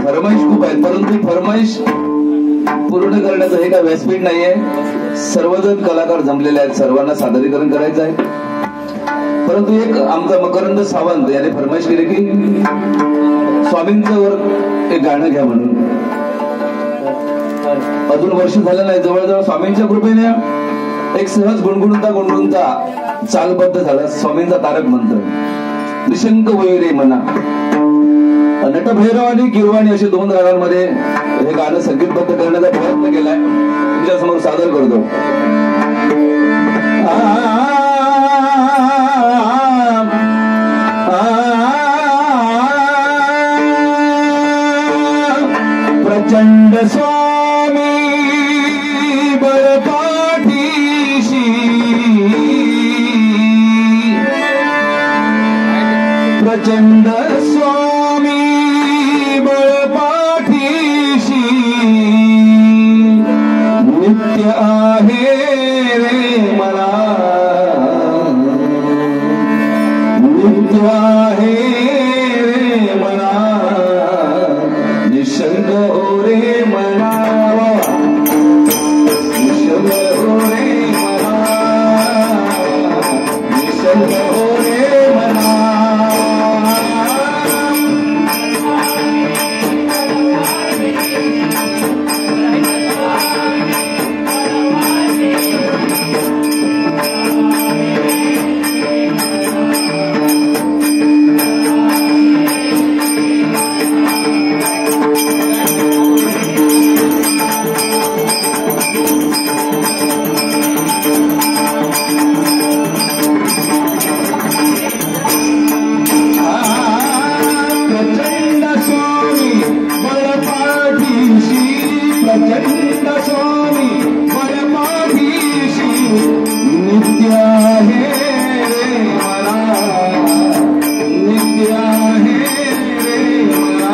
फरमाईश खूप आहेत, परंतु फरमाईश पूर्ण करण्याचं हे काय व्यासपीठ नाहीये. सर्वजण कलाकार जमलेले आहेत, सर्वांना सादरीकरण करायचं आहे. परंतु एक आमचा मकरंद सावंत याने फरमाईश केली की स्वामींचं वर एक गाणं घ्या म्हणून. अजून वर्ष झालं नाही, जवळजवळ स्वामींच्या कृपेने एक सहज गुणगुणता चालबद्ध झाला. स्वामींचा तारक मंत्र निशंक वैरे म्हणा. नटभैरव आणि गिरवाणी असे दोन रागांमध्ये हे गाणं संगीतबद्ध करण्याचा प्रयत्न केलाय. तुमच्या समोर सादर करतो. प्रचंड स्वामी बळपाठीशी, प्रचंड स्वामी बळपाठीशी, नित्य आहे रे मला, नित्य आहे रे मला, निशंक हो रे मला, निशंक हो रे मला, निशंक हो रे मला. प्रचंड स्वामी बळपाठीशी, नित्य आहे रे मला, नित्य आहे रे मला.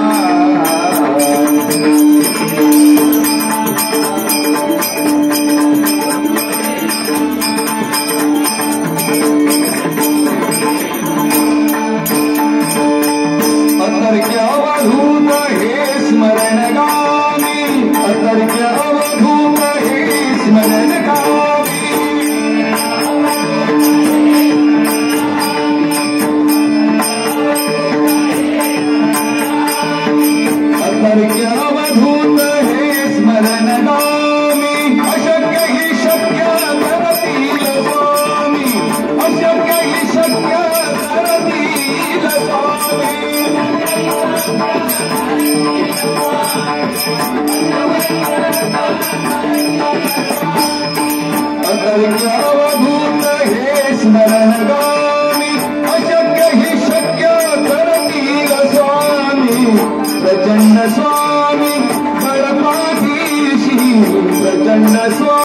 अतर्क्य अवधूत हे स्मरणगामी, अतर्क्य अवधूत हे स्मरणगामी, अतर्क्य अवधूत हे स्मरणगामी. अशक्य हि शक्य करतील स्वामी, अशक्य हि शक्य करतील स्वामी. अतर्क्य अवधूत हे स्मरणगामी, अशक्य हि शक्य करतील स्वामी. प्रचंड स्वामी बळपाठीशी, प्रचंड स्वामी.